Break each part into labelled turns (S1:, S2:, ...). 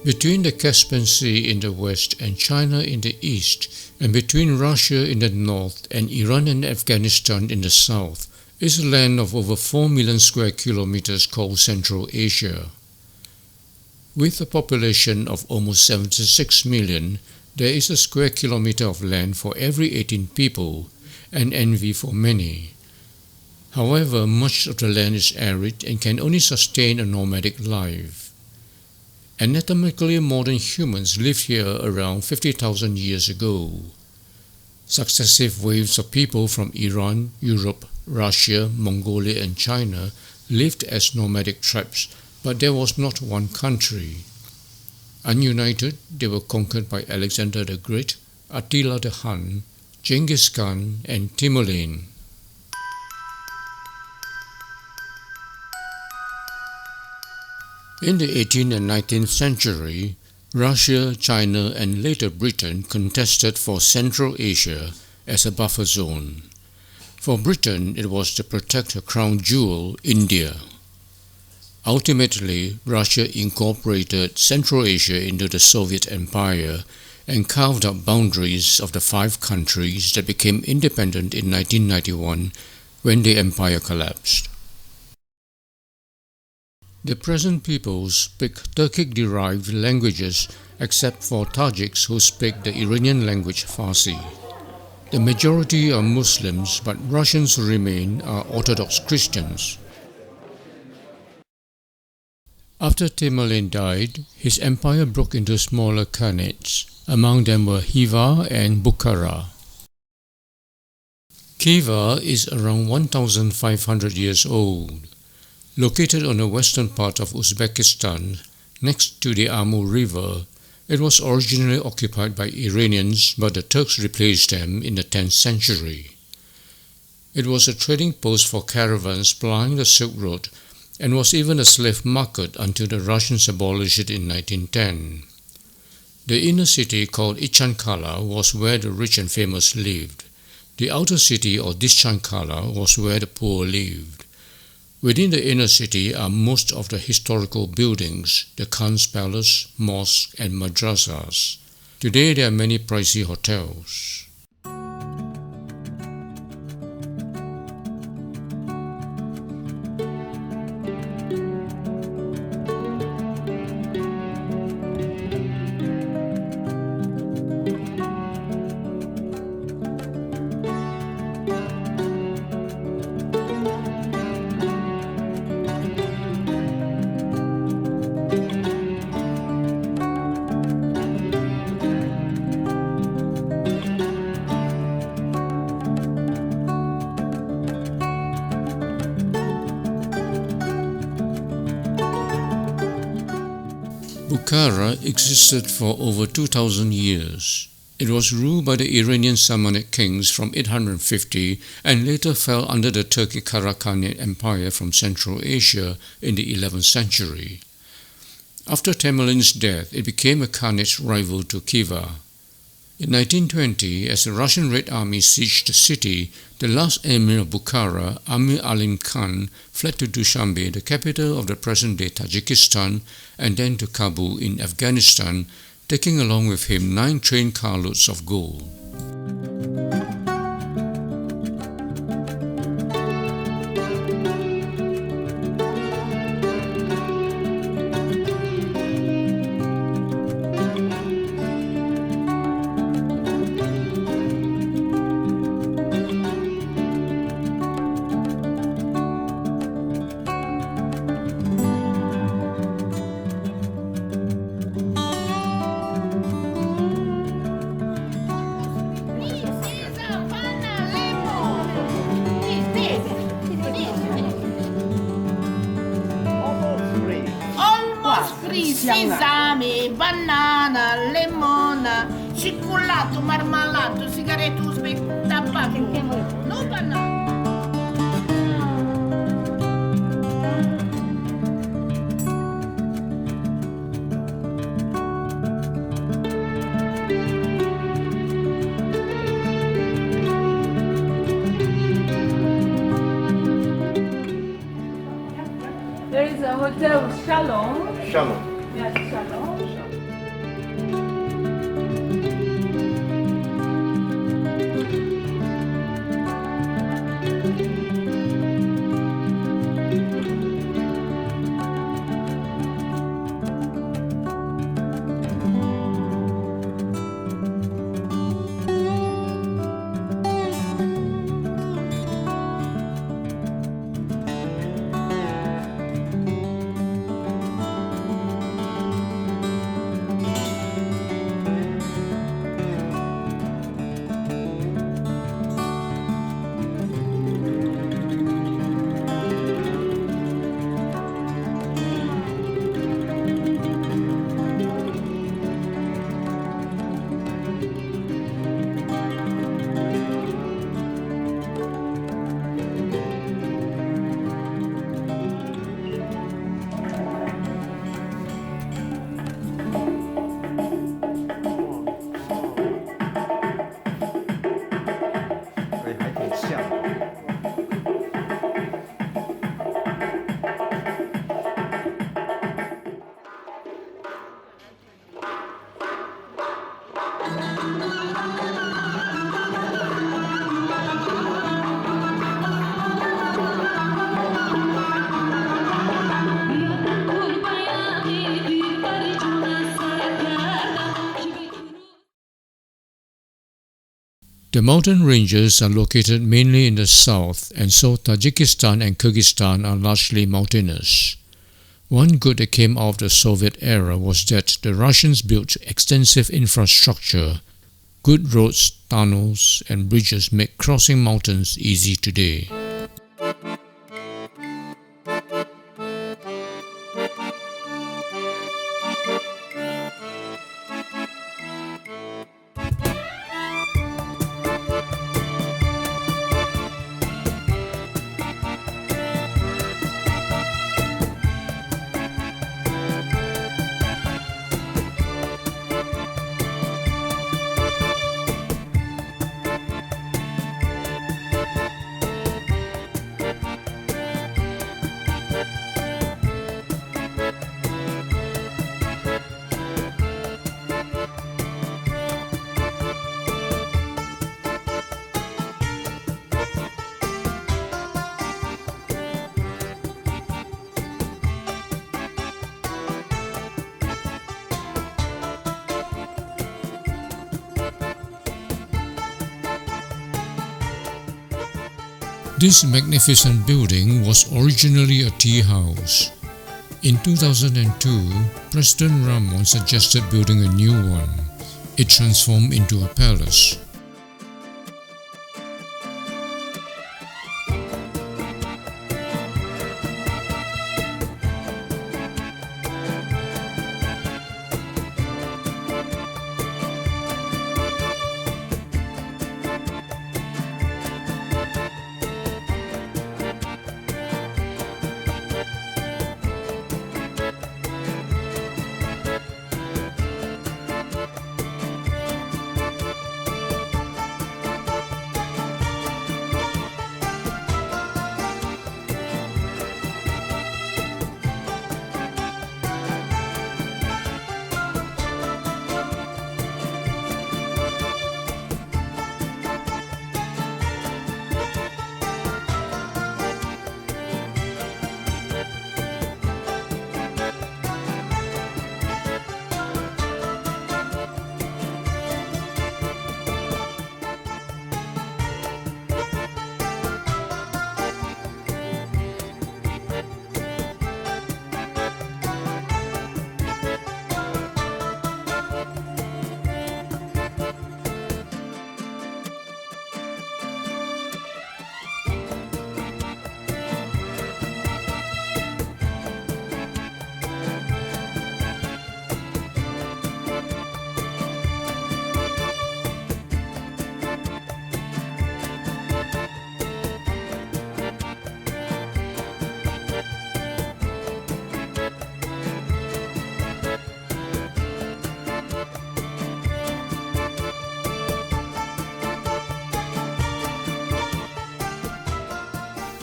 S1: Between the Caspian Sea in the west and China in the east, and between Russia in the north and Iran and Afghanistan in the south, is a land of over 4 million square kilometers called Central Asia. With a population of almost 76 million, there is a square kilometer of land for every 18 people, an envy for many. However, much of the land is arid and can only sustain a nomadic life. Anatomically modern humans lived here around 50,000 years ago. Successive waves of people from Iran, Europe, Russia, Mongolia and China lived as nomadic tribes, but there was not one country. Ununited, they were conquered by Alexander the Great, Attila the Hun, Genghis Khan and Tamerlane. In the 18th and 19th century, Russia, China and later Britain contested for Central Asia as a buffer zone. For Britain, it was to protect her crown jewel, India. Ultimately, Russia incorporated Central Asia into the Soviet Empire and carved out boundaries of the 5 countries that became independent in 1991 when the empire collapsed. The present peoples speak Turkic-derived languages except for Tajiks who speak the Iranian language Farsi. The majority are Muslims, but Russians who remain are Orthodox Christians. After Tamerlane died, his empire broke into smaller khanates. Among them were Khiva and Bukhara. Khiva is around 1,500 years old. Located on the western part of Uzbekistan, next to the Amur River, it was originally occupied by Iranians, but the Turks replaced them in the 10th century. It was a trading post for caravans plying the Silk Road and was even a slave market until the Russians abolished it in 1910. The inner city, called Ichankala, was where the rich and famous lived. The outer city, or Dishchankala, was where the poor lived. Within the inner city are most of the historical buildings, the Khan's Palace, mosques and madrasas. Today there are many pricey hotels. Bukhara existed for over 2,000 years. It was ruled by the Iranian Samanid kings from 850 and later fell under the Turkic Karakhanate Empire from Central Asia in the 11th century. After Tamerlane's death, it became a Khanate rival to Khiva. In 1920, as the Russian Red Army sieged the city, the last emir of Bukhara, Amir Alim Khan, fled to Dushanbe, the capital of the present-day Tajikistan, and then to Kabul in Afghanistan, taking along with him 9 train carloads of gold.
S2: Sesame, banana, lemon, cioccolato, marmalato, sigaretto uzbek, tabacco. No banana.
S3: There is a hotel Shalom.
S4: Shalom.
S3: Yes, Shalom.
S1: The mountain ranges are located mainly in the south, and so Tajikistan and Kyrgyzstan are largely mountainous. One good that came out of the Soviet era was that the Russians built extensive infrastructure. Good roads, tunnels, and bridges make crossing mountains easy today. This magnificent building was originally a tea house. In 2002, President Ramon suggested building a new one. It transformed into a palace.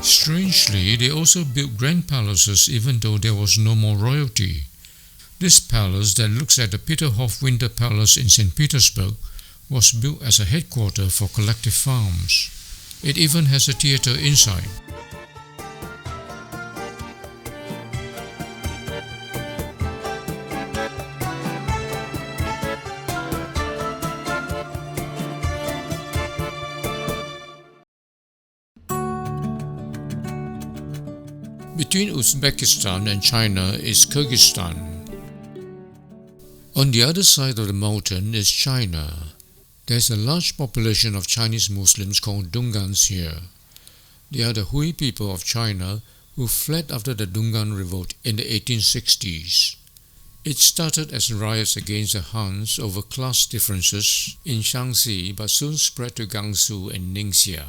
S1: Strangely, they also built grand palaces even though there was no more royalty. This palace that looks like the Peterhof Winter Palace in St. Petersburg was built as a headquarters for collective farms. It even has a theater inside. Between Uzbekistan and China is Kyrgyzstan. On the other side of the mountain is China. There is a large population of Chinese Muslims called Dungans here. They are the Hui people of China who fled after the Dungan Revolt in the 1860s. It started as riots against the Hans over class differences in Shaanxi but soon spread to Gansu and Ningxia.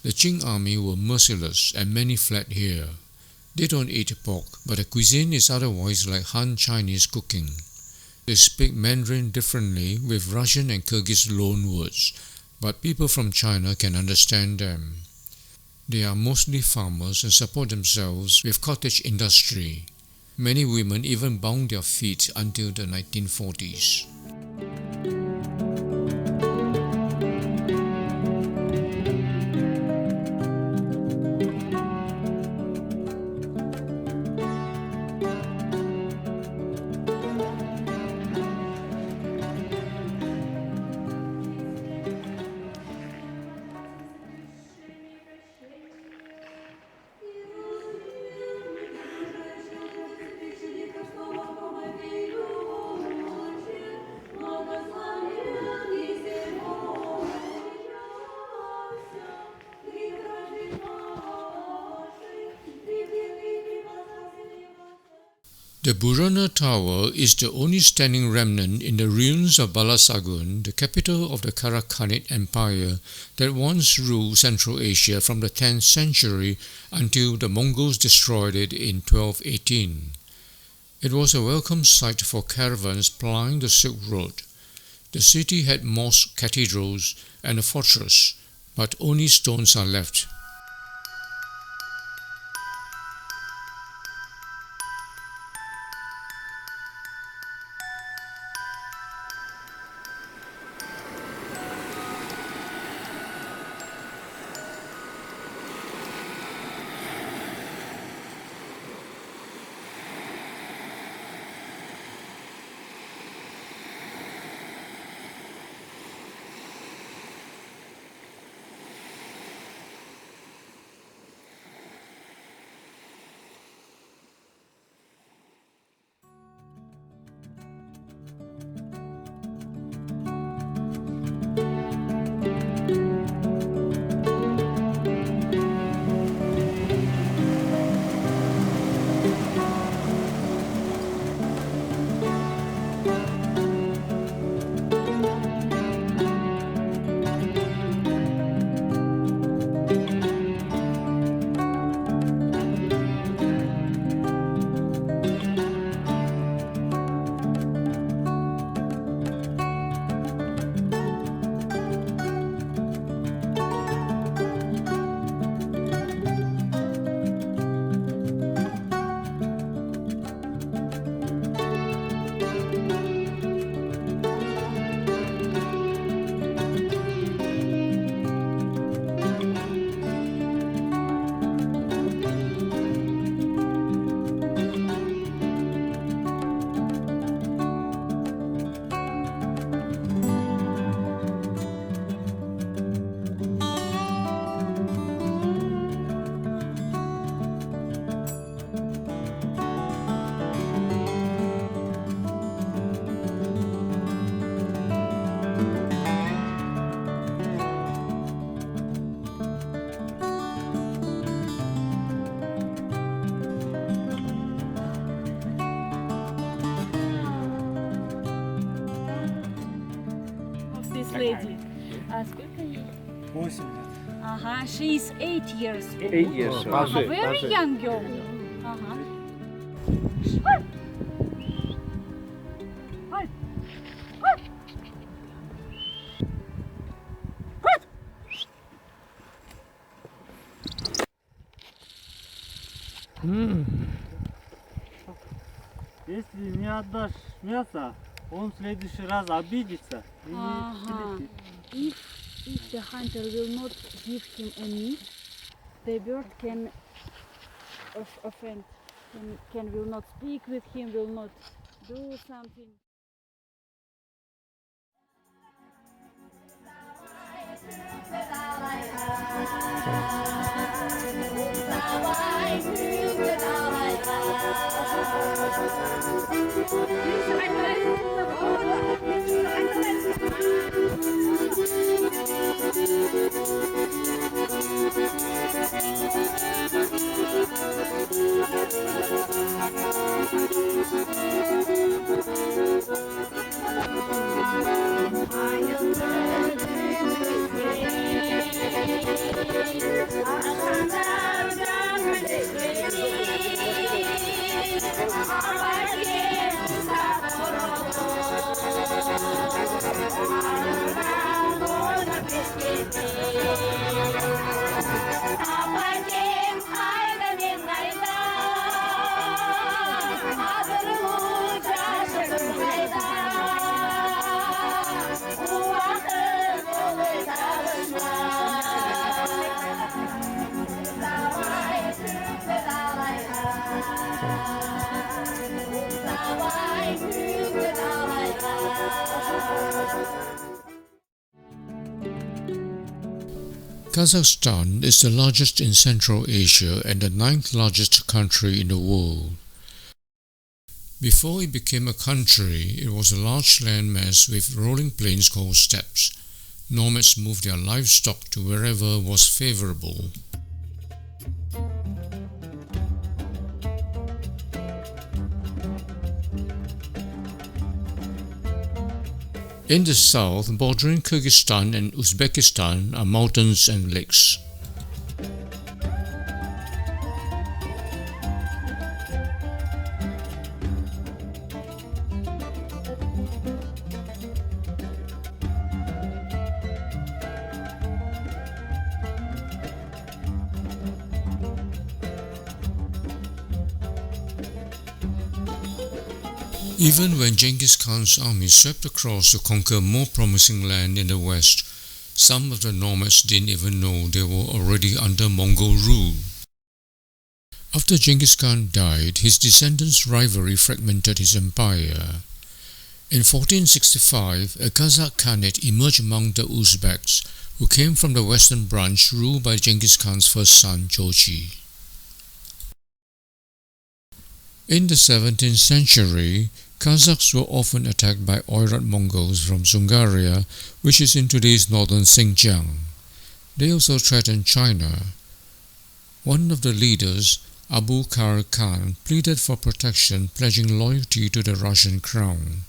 S1: The Qing army were merciless and many fled here. They don't eat pork, but the cuisine is otherwise like Han Chinese cooking. They speak Mandarin differently with Russian and Kyrgyz loanwords, but people from China can understand them. They are mostly farmers and support themselves with cottage industry. Many women even bound their feet until the 1940s. The Burana Tower is the only standing remnant in the ruins of Balasagun, the capital of the Karakhanate Empire that once ruled Central Asia from the 10th century until the Mongols destroyed it in 1218. It was a welcome sight for caravans plying the Silk Road. The city had mosques, cathedrals, and a fortress, but only stones are left.
S3: Lady. Сколько ей?
S4: 8 лет.
S3: Ага, she is 8 years old.
S4: 8 years.
S3: Ага, very young girl. Ага.
S4: Если не отдашь мясо, он в следующий раз обидится и
S3: Ага.
S4: прилетит.
S3: If the hunter will not give him a meat, the bird can offend. Can will not speak with him, will not do something.
S1: Kazakhstan is the largest in Central Asia and the 9th largest country in the world. Before it became a country, it was a large landmass with rolling plains called steppes. Nomads moved their livestock to wherever was favorable. In the south, bordering Kyrgyzstan and Uzbekistan, are mountains and lakes. Even when Genghis Khan's army swept across to conquer more promising land in the west, some of the nomads didn't even know they were already under Mongol rule. After Genghis Khan died, his descendants' rivalry fragmented his empire. In 1465, a Kazakh Khanate emerged among the Uzbeks, who came from the western branch ruled by Genghis Khan's first son, Jochi. In the 17th century, Kazakhs were often attacked by Oirat Mongols from Dzungaria, which is in today's northern Xinjiang. They also threatened China. One of the leaders, Abubakar Khan, pleaded for protection, pledging loyalty to the Russian crown.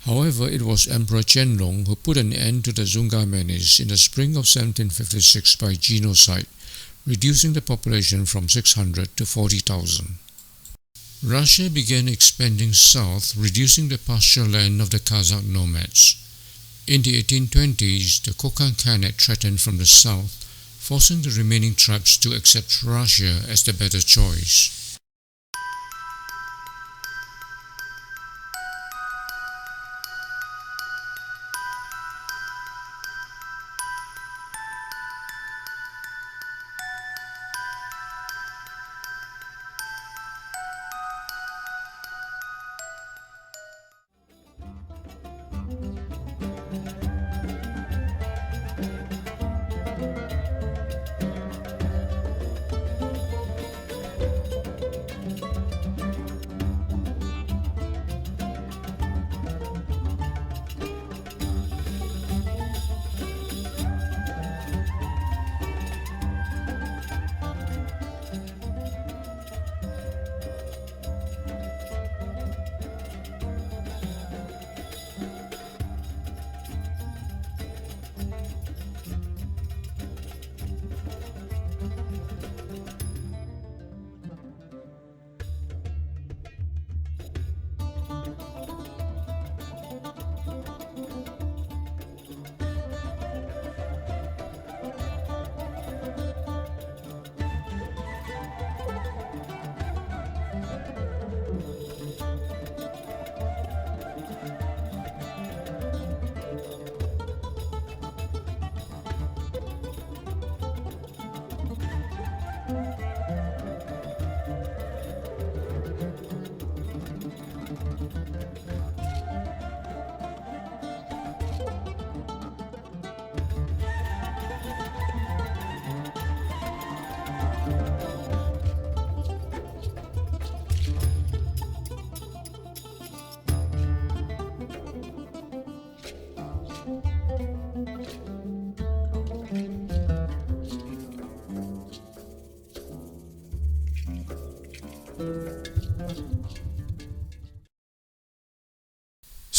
S1: However, it was Emperor Qianlong who put an end to the Dzungar menace in the spring of 1756 by genocide, reducing the population from 600 to 40,000. Russia began expanding south, reducing the pasture land of the Kazakh nomads. In the 1820s, the Kokand Khanate threatened from the south, forcing the remaining tribes to accept Russia as the better choice.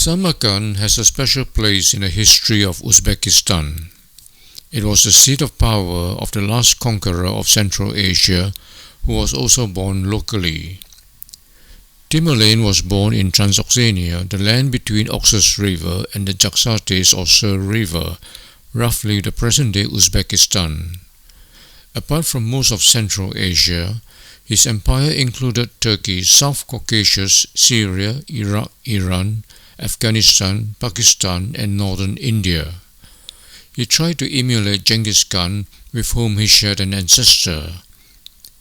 S1: Samarkand has a special place in the history of Uzbekistan. It was the seat of power of the last conqueror of Central Asia, who was also born locally. Tamerlane was born in Transoxania, the land between Oxus River and the Jaxartes or Sur River, roughly the present-day Uzbekistan. Apart from most of Central Asia, his empire included Turkey, South Caucasus, Syria, Iraq, Iran, Afghanistan, Pakistan, and northern India. He tried to emulate Genghis Khan, with whom he shared an ancestor.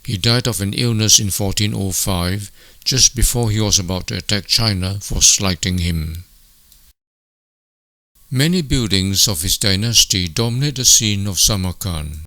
S1: He died of an illness in 1405, just before he was about to attack China for slighting him. Many buildings of his dynasty dominate the scene of Samarkand.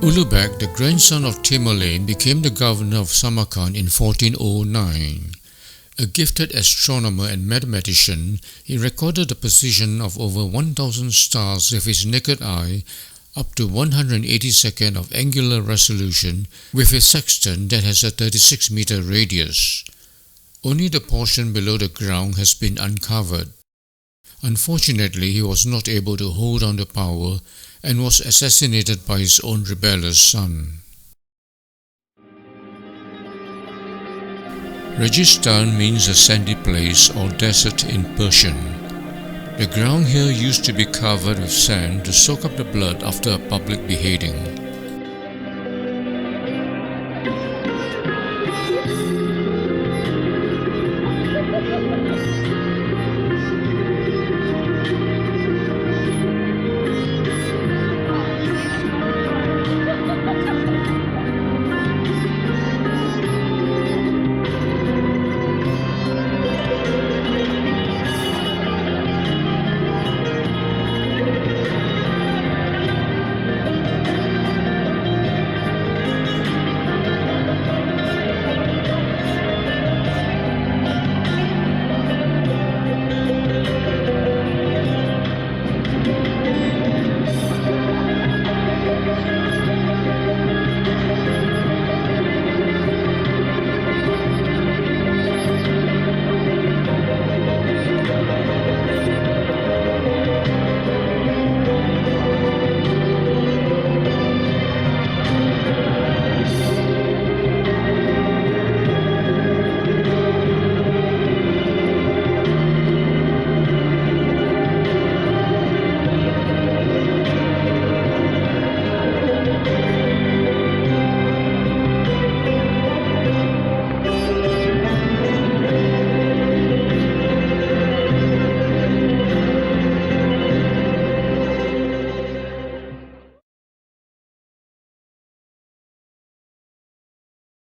S1: Ulugh, the grandson of Tamerlane, became the governor of Samarkand in 1409. A gifted astronomer and mathematician, he recorded the position of over 1,000 stars with his naked eye, up to 182nd of angular resolution, with a sextant that has a 36-meter radius. Only the portion below the ground has been uncovered. Unfortunately, he was not able to hold on to power and was assassinated by his own rebellious son. Registan means a sandy place or desert in Persian. The ground here used to be covered with sand to soak up the blood after a public beheading.